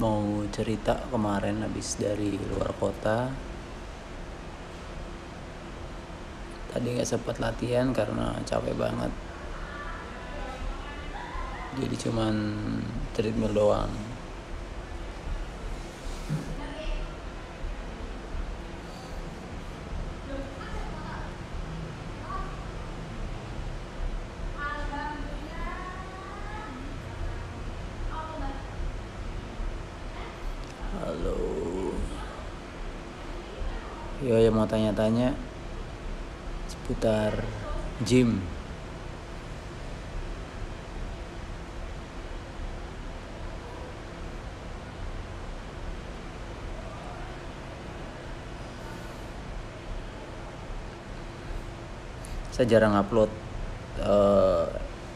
Mau cerita kemarin habis dari luar kota. Tadi gak sempat latihan karena capek banget. Jadi cuman treadmill doang. Halo. Yo, yang mau tanya-tanya seputar gym. Saya jarang upload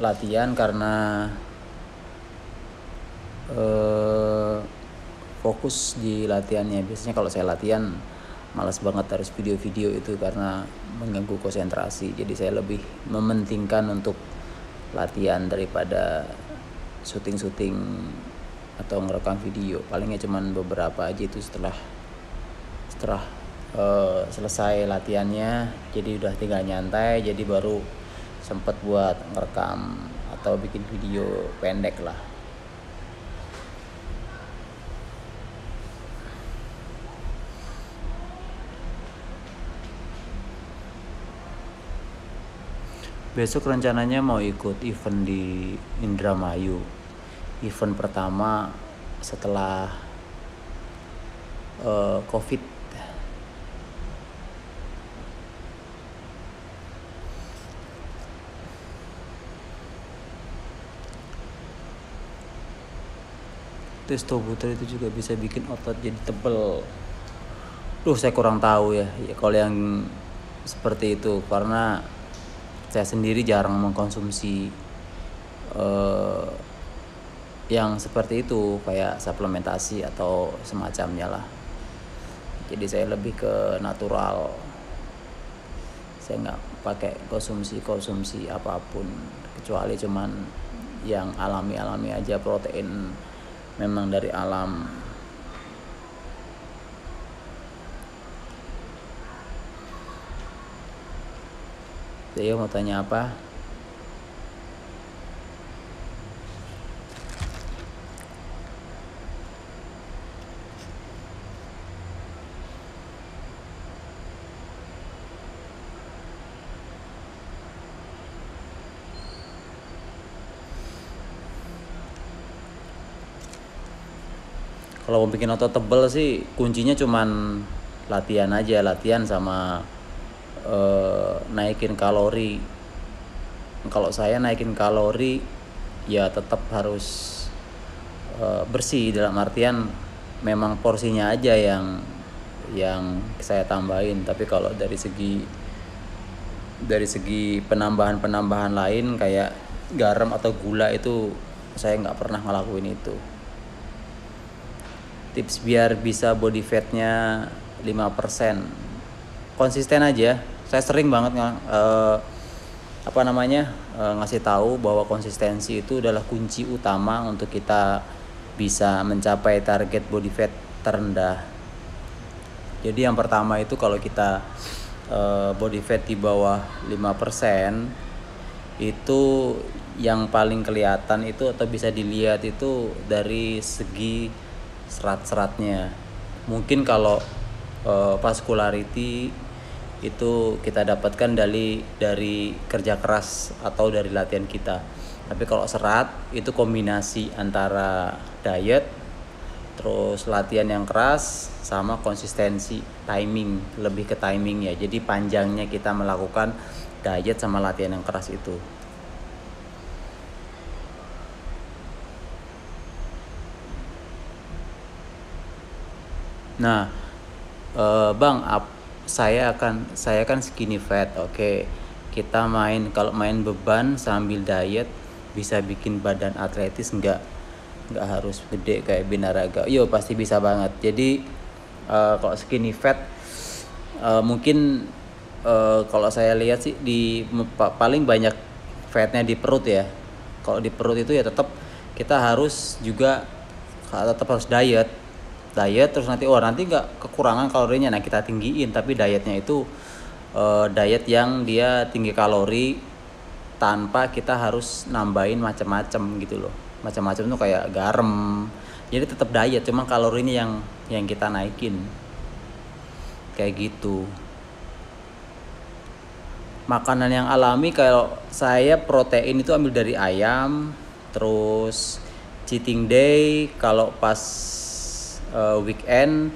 latihan karena fokus di latihannya. Biasanya kalau saya latihan malas banget harus video-video itu karena mengganggu konsentrasi. Jadi saya lebih mementingkan untuk latihan daripada syuting-syuting atau ngerekam video. Palingnya cuman beberapa aja itu setelah selesai latihannya, jadi udah tinggal nyantai, jadi baru sempet buat ngerekam atau bikin video pendek lah. Besok rencananya mau ikut event di Indramayu. Event pertama setelah COVID. Testo puter itu juga bisa bikin otot jadi tebel. Saya kurang tahu ya kalau yang seperti itu, karena saya sendiri jarang mengkonsumsi yang seperti itu, kayak suplementasi atau semacamnya lah. Jadi saya lebih ke natural. Saya nggak pakai konsumsi apapun, kecuali cuman yang alami aja, protein memang dari alam. Saya mau tanya apa? Kalau mau bikin otot tebel sih kuncinya cuman latihan aja, latihan sama naikin kalori. Kalau saya naikin kalori ya tetap harus bersih, dalam artian memang porsinya aja yang saya tambahin. Tapi kalau dari segi penambahan lain kayak garam atau gula itu saya nggak pernah ngelakuin itu. Tips biar bisa body fatnya 5%, konsisten aja. Saya sering banget ngasih tahu bahwa konsistensi itu adalah kunci utama untuk kita bisa mencapai target body fat terendah. Jadi yang pertama itu kalau kita body fat di bawah 5%, itu yang paling kelihatan itu atau bisa dilihat itu dari segi serat-seratnya. Mungkin kalau vascularity itu kita dapatkan dari kerja keras atau dari latihan kita. Tapi kalau serat itu kombinasi antara diet, terus latihan yang keras, sama konsistensi, timing, lebih ke timing ya. Jadi panjangnya kita melakukan diet sama latihan yang keras itu. Nah, Bang, saya kan skinny fat. Oke. Kita kalau main beban sambil diet bisa bikin badan atletis, nggak harus gede kayak binaraga. Yo, pasti bisa banget. Jadi kalau skinny fat mungkin kalau saya lihat sih paling banyak fatnya di perut ya. Kalau di perut itu ya tetap kita harus juga tetap harus diet terus nanti nggak kekurangan kalorinya. Nah kita tinggiin, tapi dietnya itu diet yang dia tinggi kalori tanpa kita harus nambahin macam-macam gitu loh. Macam-macam tuh kayak garam, jadi tetap diet, cuma kalorinya yang kita naikin kayak gitu. Makanan yang alami, kalau saya protein itu ambil dari ayam. Terus cheating day kalau pas weekend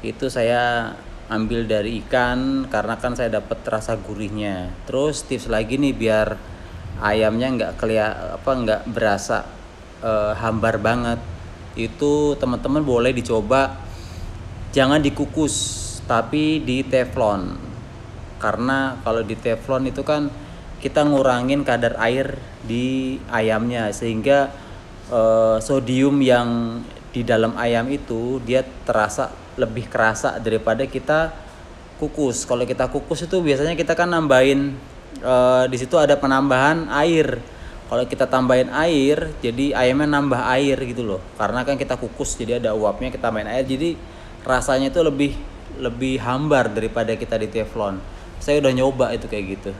itu saya ambil dari ikan, karena kan saya dapat rasa gurihnya. Terus tips lagi nih biar ayamnya nggak berasa hambar banget, itu teman-teman boleh dicoba jangan dikukus tapi di teflon. Karena kalau di teflon itu kan kita ngurangin kadar air di ayamnya, sehingga sodium yang di dalam ayam itu dia terasa lebih kerasa daripada kita kukus. Kalau kita kukus itu biasanya kita kan nambahin di situ ada penambahan air. Kalau kita tambahin air, jadi ayamnya nambah air gitu loh. Karena kan kita kukus, jadi ada uapnya, kita tambahin air, jadi rasanya itu lebih hambar daripada kita di teflon. Saya udah nyoba itu kayak gitu.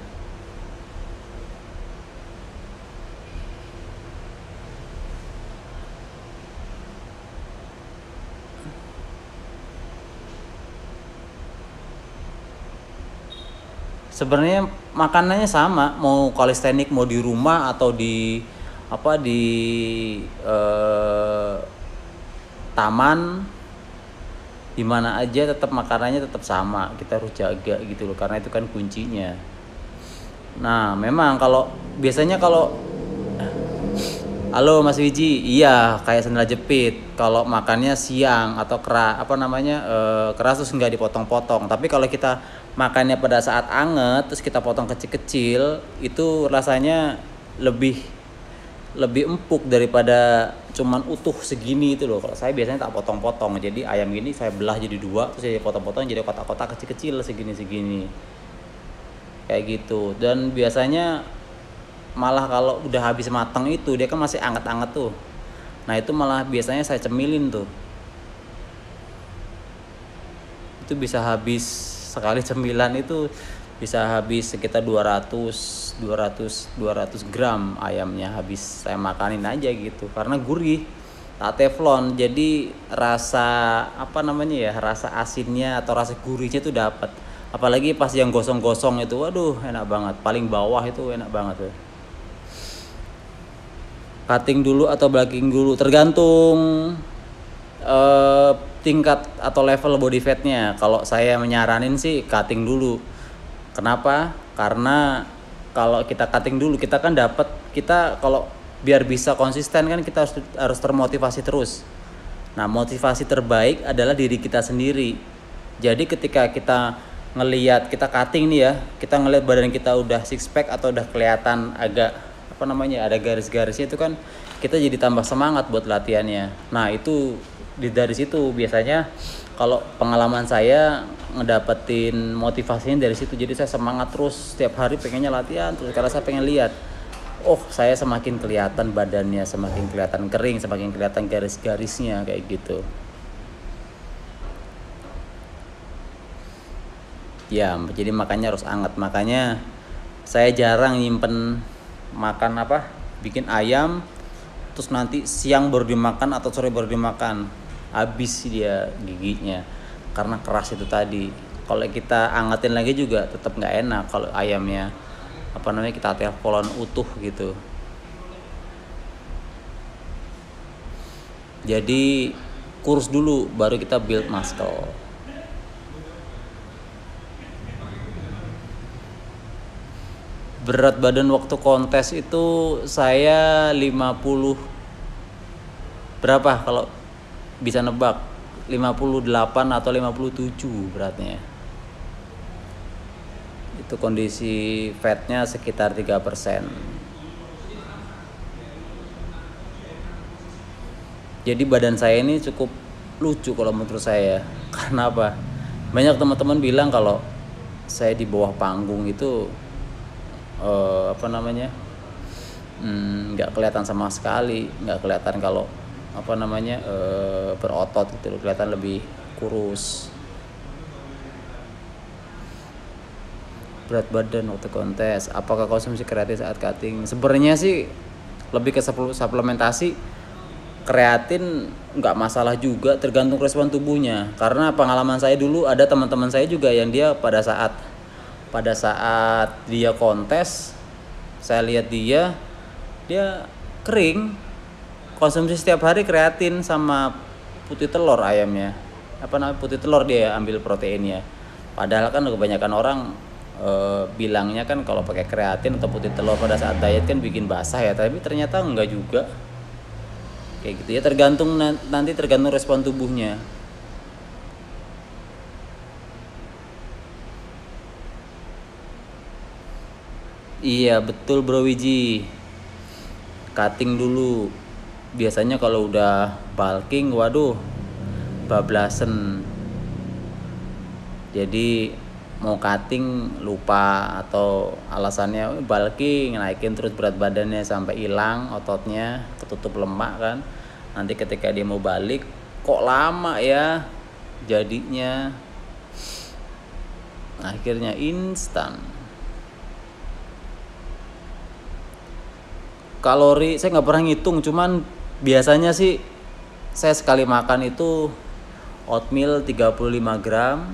Sebenarnya makanannya sama, mau kalistenik mau di rumah atau di eh, taman, di mana aja tetap makanannya tetap sama. Kita harus jaga gitu loh, karena itu kan kuncinya. Nah, memang biasanya kalau halo Mas Wiji, iya kayak sandal jepit. Kalau makannya siang atau keras terus nggak dipotong-potong. Tapi kalau kita makannya pada saat anget terus kita potong kecil-kecil, itu rasanya lebih empuk daripada cuman utuh segini itu loh. Kalau saya biasanya tak potong-potong. Jadi ayam gini saya belah jadi 2, terus saya potong-potong jadi kotak-kotak kecil-kecil segini-segini. Kayak gitu. Dan biasanya malah kalau udah habis matang itu dia kan masih anget-anget tuh. Nah itu malah biasanya saya cemilin tuh. Itu bisa habis sekali cemilan itu bisa habis sekitar 200 gram ayamnya habis saya makanin aja gitu, karena gurih. Tak teflon, jadi rasa rasa asinnya atau rasa gurihnya tuh dapat. Apalagi pas yang gosong-gosong itu, waduh enak banget. Paling bawah itu enak banget tuh. Cutting dulu atau bulking dulu, tergantung tingkat atau level body fatnya. Kalau saya menyaranin sih cutting dulu. Kenapa? Karena kalau kita cutting dulu, kita kan kalau biar bisa konsisten kan kita harus termotivasi terus. Nah, motivasi terbaik adalah diri kita sendiri. Jadi ketika kita kita cutting nih ya, kita ngelihat badan kita udah six pack atau udah kelihatan agak ada garis-garisnya, itu kan kita jadi tambah semangat buat latihannya. Nah itu dari situ biasanya kalau pengalaman saya ngedapetin motivasinya dari situ. Jadi saya semangat terus setiap hari, pengennya latihan terus karena saya pengen lihat, saya semakin kelihatan badannya, semakin kelihatan kering, semakin kelihatan garis-garisnya kayak gitu. Ya, jadi makanya harus anget. Makanya saya jarang nyimpen bikin ayam terus nanti siang baru dimakan atau sore baru dimakan, habis dia giginya karena keras itu tadi. Kalau kita angetin lagi juga tetap nggak enak kalau ayamnya kita teflon utuh gitu. Jadi kurus dulu baru kita build muscle. Berat badan waktu kontes itu saya 50 berapa kalau bisa nebak, 58 atau 57 beratnya. Itu kondisi fatnya sekitar 3%. Jadi badan saya ini cukup lucu kalau menurut saya. Karena apa? Banyak teman-teman bilang kalau saya di bawah panggung itu nggak kelihatan sama sekali, nggak kelihatan kalau berotot gitu loh, kelihatan lebih kurus. Berat badan waktu kontes, apakah konsumsi kreatin saat cutting? Sebenarnya sih lebih ke suplementasi. Kreatin nggak masalah juga, tergantung respon tubuhnya. Karena pengalaman saya dulu, ada teman-teman saya juga yang dia pada saat dia kontes, saya lihat dia kering, konsumsi setiap hari kreatin sama putih telur ayamnya, putih telur dia ambil proteinnya. Padahal kan kebanyakan orang bilangnya kan kalau pakai kreatin atau putih telur pada saat diet kan bikin basah ya, tapi ternyata enggak juga. Kayak gitu ya, nanti tergantung respon tubuhnya. Iya betul Bro Wiji, cutting dulu. Biasanya kalau udah bulking, waduh, bablasen. Jadi mau cutting lupa, atau alasannya bulking, naikin terus berat badannya sampai hilang ototnya, ketutup lemak kan. Nanti ketika dia mau balik, kok lama ya jadinya, akhirnya instan. Kalori saya nggak pernah ngitung, cuman biasanya sih saya sekali makan itu oatmeal 35 gram,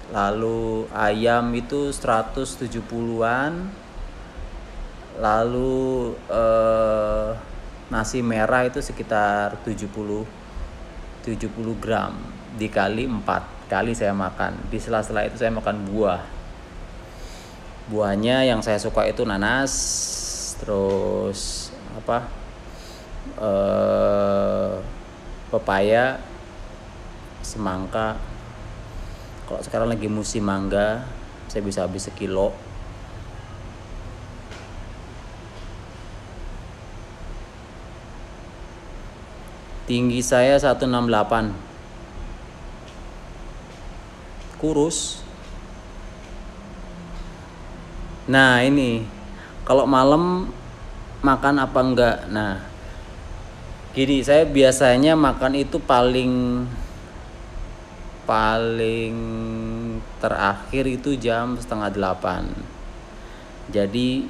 lalu ayam itu 170-an, lalu nasi merah itu sekitar 70 gram dikali 4 kali saya makan. Di sela-sela itu saya makan buahnya yang saya suka itu nanas, terus pepaya, semangka. Kalau sekarang lagi musim mangga, saya bisa habis 1 kilo. Tinggi saya 168, kurus. Nah ini kalau malam makan apa enggak? Nah gini, saya biasanya makan itu paling terakhir itu jam 7:30. Jadi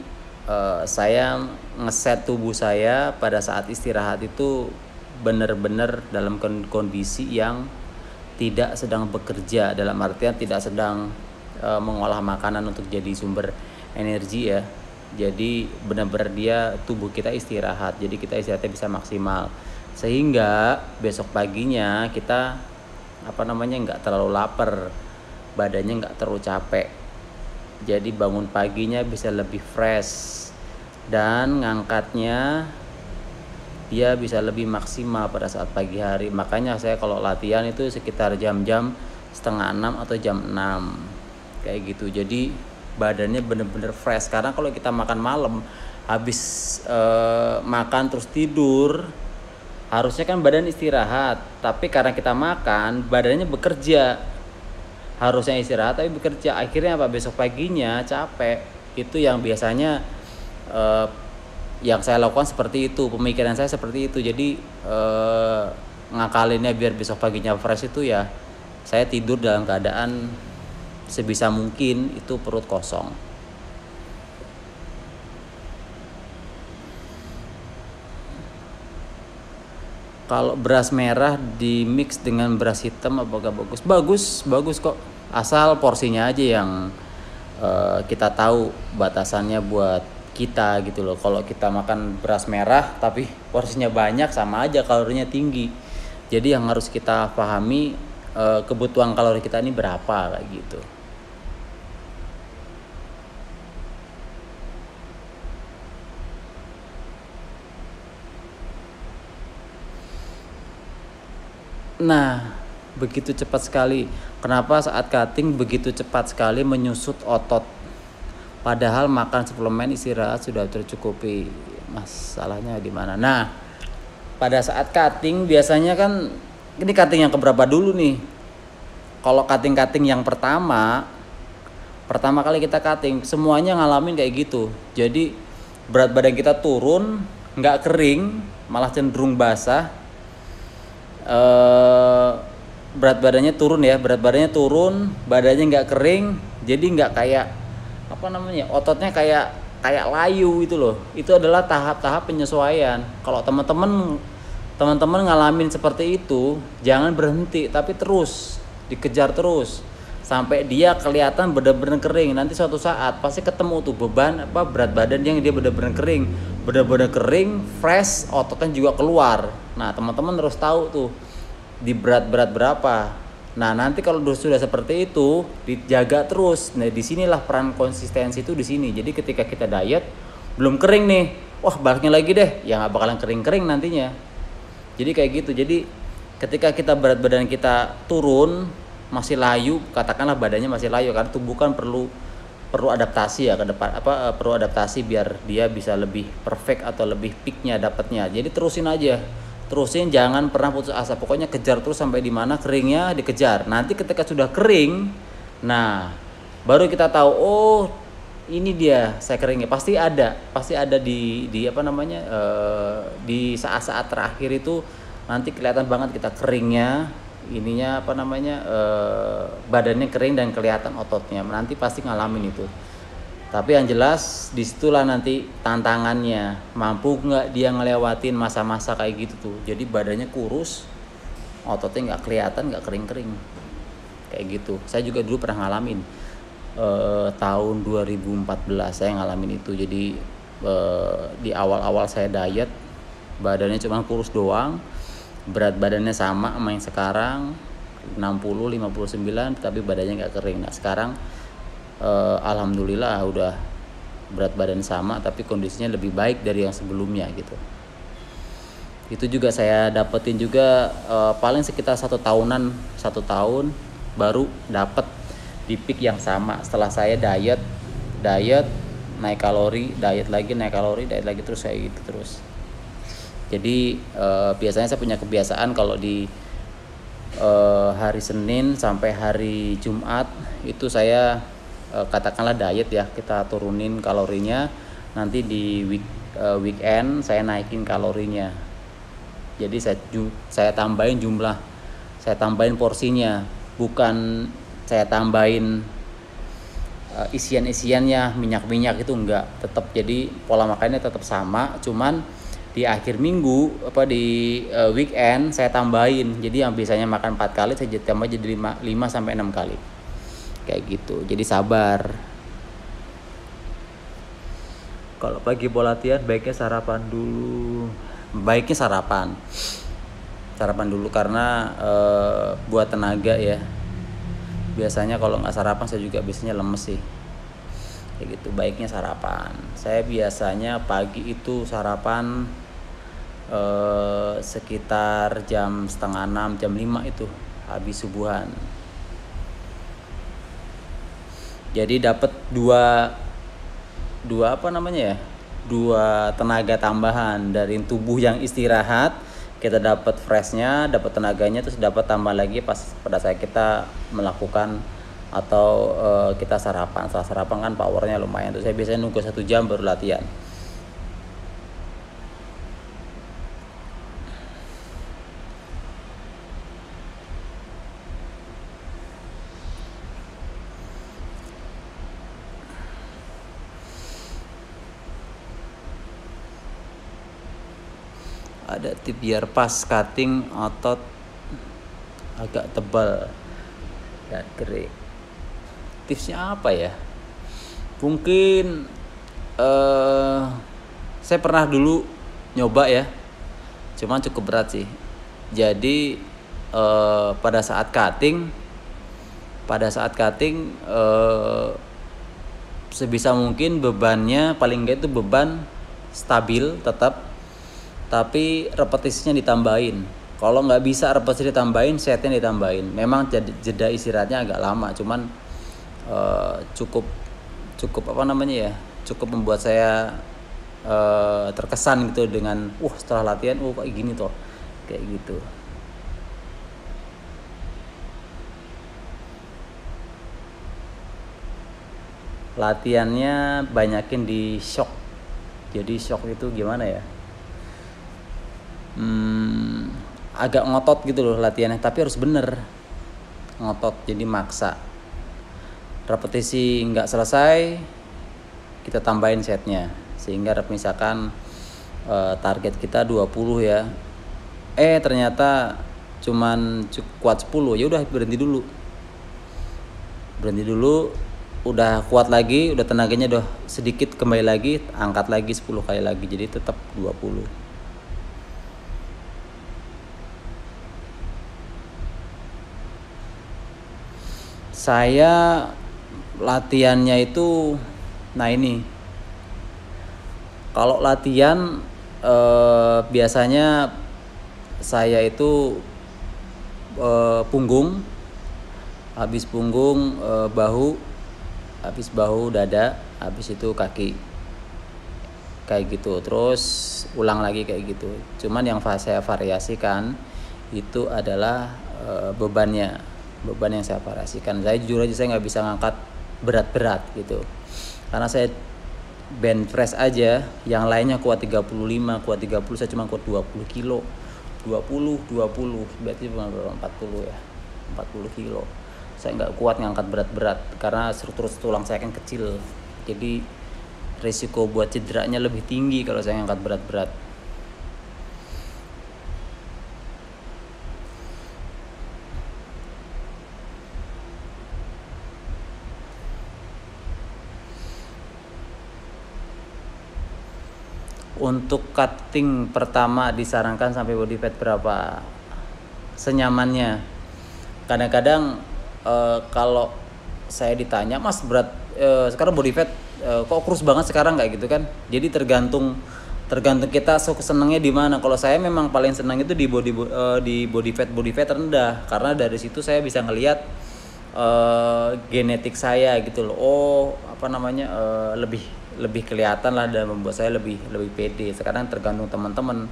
saya ngeset tubuh saya pada saat istirahat itu benar-benar dalam kondisi yang tidak sedang bekerja, dalam artian tidak sedang mengolah makanan untuk jadi sumber energi ya. Jadi benar-benar tubuh kita istirahat, jadi kita istirahatnya bisa maksimal, sehingga besok paginya kita nggak terlalu lapar, badannya nggak terlalu capek, jadi bangun paginya bisa lebih fresh, dan ngangkatnya dia bisa lebih maksimal pada saat pagi hari. Makanya saya kalau latihan itu sekitar jam-jam 5:30 atau jam 6 kayak gitu, jadi badannya bener-bener fresh. Karena kalau kita makan malam, habis makan terus tidur, harusnya kan badan istirahat, tapi karena kita makan, badannya bekerja. Harusnya istirahat tapi bekerja, akhirnya besok paginya capek. Itu yang biasanya yang saya lakukan seperti itu, pemikiran saya seperti itu. Jadi ngakalinnya biar besok paginya fresh itu ya, saya tidur dalam keadaan sebisa mungkin itu perut kosong. Kalau beras merah di mix dengan beras hitam apakah bagus? Bagus kok, asal porsinya aja yang kita tahu batasannya buat kita gitu loh. Kalau kita makan beras merah tapi porsinya banyak, sama aja kalorinya tinggi. Jadi yang harus kita pahami kebutuhan kalori kita ini berapa kayak gitu. Nah, begitu cepat sekali. Kenapa saat cutting begitu cepat sekali menyusut otot? Padahal makan suplemen istirahat sudah tercukupi. Masalahnya di mana? Nah, pada saat cutting biasanya kan, ini cutting yang keberapa dulu nih? Kalau cutting yang pertama kali kita cutting, semuanya ngalamin kayak gitu. Jadi berat badan kita turun, nggak kering, malah cenderung basah. berat badannya turun ya, badannya nggak kering, jadi nggak kayak ototnya kayak layu itu loh. Itu adalah tahap-tahap penyesuaian. Kalau teman-teman ngalamin seperti itu, jangan berhenti tapi terus dikejar terus sampai dia kelihatan benar-benar kering. Nanti suatu saat pasti ketemu tuh berat badan yang dia benar-benar kering, fresh, ototnya juga keluar. Nah, teman-teman harus tahu tuh di berat berapa. Nah, nanti kalau sudah seperti itu dijaga terus. Nah, disinilah peran konsistensi itu di sini. Jadi ketika kita diet belum kering nih, wah baliknya lagi deh, ya nggak bakalan kering nantinya. Jadi kayak gitu. Jadi ketika kita berat badan kita turun, masih layu, katakanlah badannya masih layu, karena tubuh kan perlu adaptasi ya ke depan, perlu adaptasi biar dia bisa lebih perfect atau lebih peaknya dapatnya. Jadi terusin, jangan pernah putus asa, pokoknya kejar terus sampai di mana keringnya dikejar. Nanti ketika sudah kering, nah baru kita tahu, oh ini dia saya keringnya. Pasti ada di di saat-saat terakhir itu nanti kelihatan banget kita keringnya, badannya kering dan kelihatan ototnya. Nanti pasti ngalamin itu. Tapi yang jelas disitulah nanti tantangannya, mampu nggak dia ngelewatin masa-masa kayak gitu tuh. Jadi badannya kurus, ototnya nggak kelihatan, nggak kering-kering kayak gitu. Saya juga dulu pernah ngalamin tahun 2014 saya ngalamin itu. Jadi di awal-awal saya diet, badannya cuma kurus doang, berat badannya sama yang sekarang 60-59, tapi badannya nggak kering. Nah sekarang alhamdulillah udah berat badan sama tapi kondisinya lebih baik dari yang sebelumnya gitu. Itu juga saya dapetin juga paling sekitar 1 tahun baru dapet di peak yang sama. Setelah saya diet naik kalori, diet lagi terus kayak gitu terus. Jadi biasanya saya punya kebiasaan kalau di hari Senin sampai hari Jumat itu saya katakanlah diet ya, kita turunin kalorinya. Nanti di weekend saya naikin kalorinya. Jadi saya tambahin porsinya, bukan saya tambahin isiannya minyak itu enggak. Tetap, jadi pola makannya tetap sama, cuman di akhir minggu di weekend saya tambahin. Jadi yang biasanya makan 4 kali saya tambah jadi 5 sampai 6 kali. Kayak gitu. Jadi sabar. Kalau pagi pola latihan baiknya sarapan dulu. Sarapan dulu karena buat tenaga ya. Biasanya kalau nggak sarapan saya juga biasanya lemes sih. Kayak gitu. Baiknya sarapan. Saya biasanya pagi itu sarapan sekitar jam 5:30, jam 5 itu habis subuhan. Jadi dapat dua tenaga tambahan dari tubuh yang istirahat, kita dapat freshnya, dapat tenaganya, terus dapat tambah lagi pada saat kita melakukan atau kita sarapan. Setelah sarapan kan powernya lumayan tuh. Saya biasanya nunggu 1 jam baru latihan. Ada tips biar pas cutting otot agak tebal dan kering. Tipsnya apa ya? Mungkin saya pernah dulu nyoba ya, cuman cukup berat sih. Jadi pada saat cutting sebisa mungkin bebannya paling enggak itu beban stabil tetap, tapi repetisinya ditambahin. Kalau nggak bisa repetisi ditambahin, setnya ditambahin. Memang jeda istirahatnya agak lama, cuman cukup cukup membuat saya terkesan gitu dengan setelah latihan kayak gini toh, kayak gitu. Latihannya banyakin di shock. Jadi shock itu gimana ya? agak ngotot gitu loh latihannya, tapi harus bener ngotot, jadi maksa. Repetisi nggak selesai, kita tambahin setnya, sehingga misalkan target kita 20 ya, ternyata cuman kuat 10, ya udah berhenti dulu, udah kuat lagi, udah tenaganya udah sedikit, kembali lagi, angkat lagi 10 kali lagi, jadi tetap 20. Saya latihannya itu, nah ini kalau latihan biasanya saya itu punggung, habis punggung bahu, habis bahu dada, habis itu kaki, kayak gitu, terus ulang lagi kayak gitu. Cuman yang saya variasikan itu adalah beban yang saya variasikan. Saya jujur aja saya nggak bisa ngangkat berat-berat gitu, karena saya bench press aja, yang lainnya kuat 35, kuat 30, saya cuma kuat 20 kilo. 20 berarti cuma 40 ya, 40 kilo. Saya nggak kuat ngangkat berat-berat karena struktur tulang saya kan kecil, jadi risiko buat cederanya lebih tinggi kalau saya ngangkat berat-berat. Untuk cutting pertama disarankan sampai body fat berapa? Senyamannya. Kadang-kadang kalau saya ditanya, Mas berat sekarang body fat kok kurus banget sekarang, kayak gitu kan. Jadi tergantung kita senengnya di mana. Kalau saya memang paling senang itu di body fat rendah, karena dari situ saya bisa ngelihat genetik saya gitu loh. Lebih kelihatan lah, dan membuat saya lebih pede. Sekarang tergantung teman-teman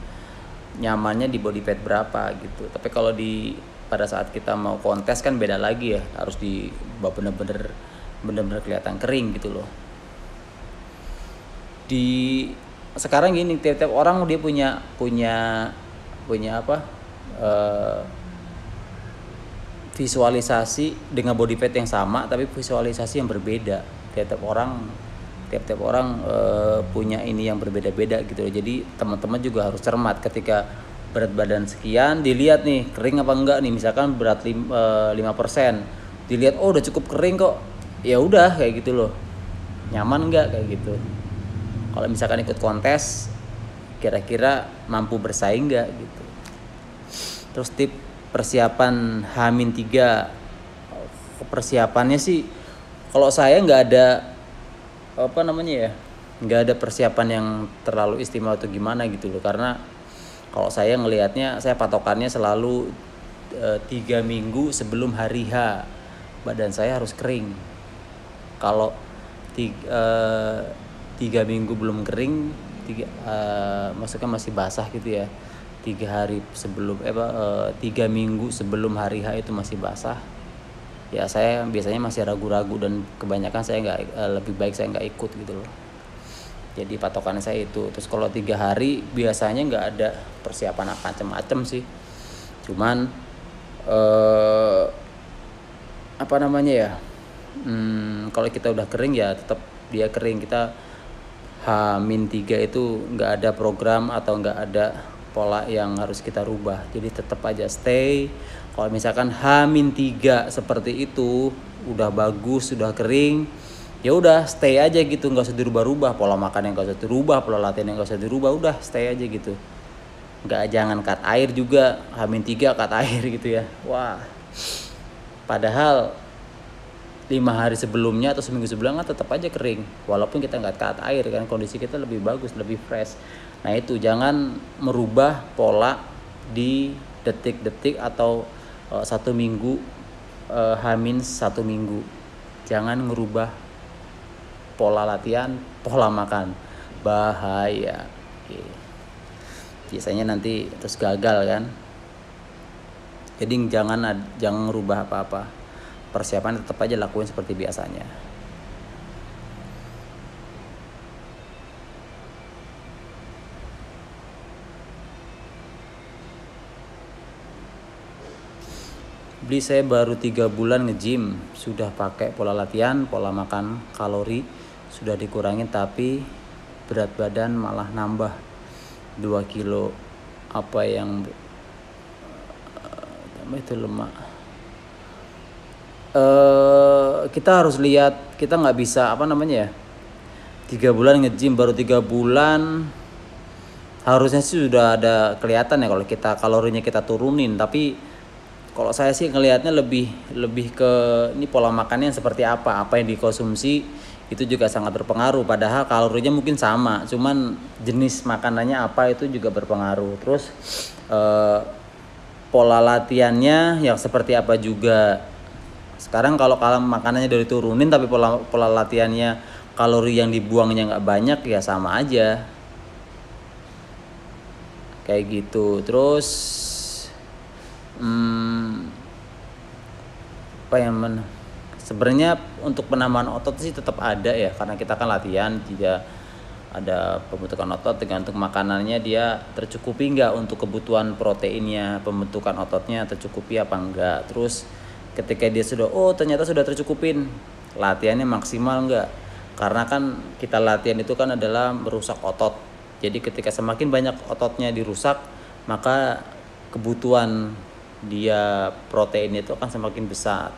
nyamannya di body fat berapa gitu. Tapi kalau pada saat kita mau kontes kan beda lagi ya, harus bener-bener kelihatan kering gitu loh. Sekarang gini, tiap orang dia punya visualisasi dengan body fat yang sama, tapi visualisasi yang berbeda. Tiap orang punya ini yang berbeda-beda gitu. Jadi teman-teman juga harus cermat ketika berat badan sekian, dilihat nih kering apa enggak nih. Misalkan berat 5%, dilihat udah cukup kering kok, ya udah kayak gitu loh, nyaman enggak kayak gitu. Kalau misalkan ikut kontes, kira-kira mampu bersaing enggak gitu. Terus tip persiapan H-3, persiapannya sih kalau saya nggak ada nggak ada persiapan yang terlalu istimewa atau gimana gitu loh. Karena kalau saya ngelihatnya, saya patokannya selalu 3 minggu sebelum hari H badan saya harus kering. Kalau 3 minggu belum kering, maksudnya masih basah gitu ya, 3 minggu sebelum hari H itu masih basah, ya saya biasanya masih ragu-ragu, dan kebanyakan saya lebih baik saya nggak ikut gitu loh. Jadi patokannya saya itu. Terus kalau 3 hari biasanya nggak ada persiapan macam-macam sih, cuman kalau kita udah kering ya tetap dia kering. Kita H-3 itu nggak ada program atau nggak ada pola yang harus kita rubah, jadi tetap aja stay. Kalau misalkan H-3 seperti itu udah bagus, sudah kering, ya udah stay aja gitu, nggak usah dirubah-rubah. Pola makan yang nggak usah dirubah, pola latihan yang nggak usah dirubah, udah stay aja gitu. Jangan cut air juga, H-3 cut air gitu ya. Wah, padahal 5 hari sebelumnya atau seminggu sebelumnya tetap aja kering, walaupun kita nggak cut air kan, kondisi kita lebih bagus, lebih fresh. Nah itu, jangan merubah pola di detik-detik atau 1 minggu, H-1 minggu. Jangan ngerubah pola latihan, pola makan, bahaya. Oke. Biasanya nanti terus gagal kan. Jadi jangan ngerubah apa-apa. Persiapan tetap aja lakuin seperti biasanya. Beli saya baru 3 bulan nge-gym, sudah pakai pola latihan, pola makan, kalori sudah dikurangin, tapi berat badan malah nambah 2 kilo. Apa yang itu lemak? Kita harus lihat, kita nggak bisa 3 bulan nge-gym, baru 3 bulan harusnya sih sudah ada kelihatan ya kalau kita kalorinya kita turunin. Tapi kalau saya sih ngelihatnya lebih ke ini pola makannya seperti apa yang dikonsumsi itu juga sangat berpengaruh. Padahal kalorinya mungkin sama, cuman jenis makanannya apa itu juga berpengaruh. Terus pola latihannya yang seperti apa juga. Sekarang kalau makanannya udah diturunin tapi pola latihannya, kalori yang dibuangnya nggak banyak, ya sama aja kayak gitu. Terus sebenarnya untuk penambahan otot sih tetap ada ya, karena kita kan latihan, tidak ada pembentukan otot, tergantung makanannya dia tercukupi nggak untuk kebutuhan proteinnya, pembentukan ototnya tercukupi apa enggak. Terus ketika dia sudah ternyata sudah tercukupin, latihannya maksimal enggak, karena kan kita latihan itu kan adalah merusak otot. Jadi ketika semakin banyak ototnya dirusak, maka kebutuhan dia proteinnya itu akan semakin besar.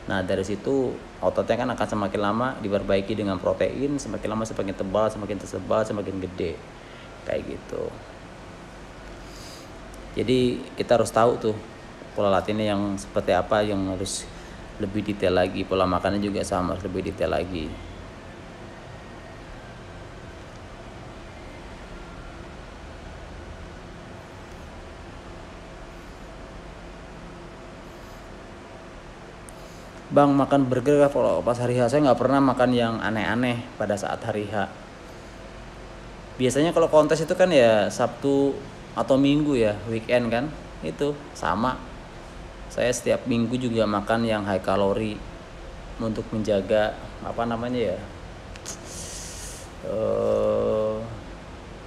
Nah dari situ ototnya kan akan semakin lama diperbaiki dengan protein, semakin lama semakin tebal, semakin tersebal, semakin gede kayak gitu. Jadi kita harus tahu tuh pola latihannya yang seperti apa, yang harus lebih detail lagi. Pola makannya juga sama, harus lebih detail lagi. Bang, makan burger kalau pas hari H? Saya nggak pernah makan yang aneh-aneh pada saat hari H. Biasanya kalau kontes itu kan ya Sabtu atau Minggu ya, weekend kan, itu sama. Saya setiap minggu juga makan yang high kalori untuk menjaga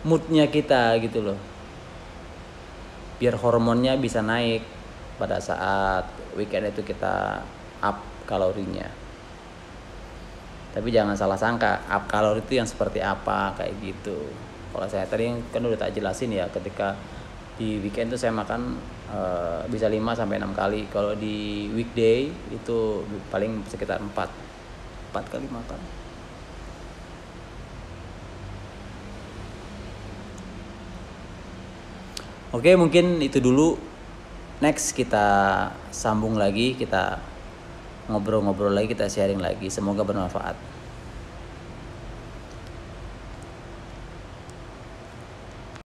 moodnya kita gitu loh, biar hormonnya bisa naik pada saat weekend itu kita up kalorinya. Tapi jangan salah sangka, up kalori itu yang seperti apa kayak gitu. Kalau saya tadi kan udah tak jelasin ya, ketika di weekend tuh saya makan bisa 5-6 kali. Kalau di weekday itu paling sekitar 4 kali makan. Oke, mungkin itu dulu. Next kita sambung lagi, kita ngobrol-ngobrol lagi, kita sharing lagi. Semoga bermanfaat.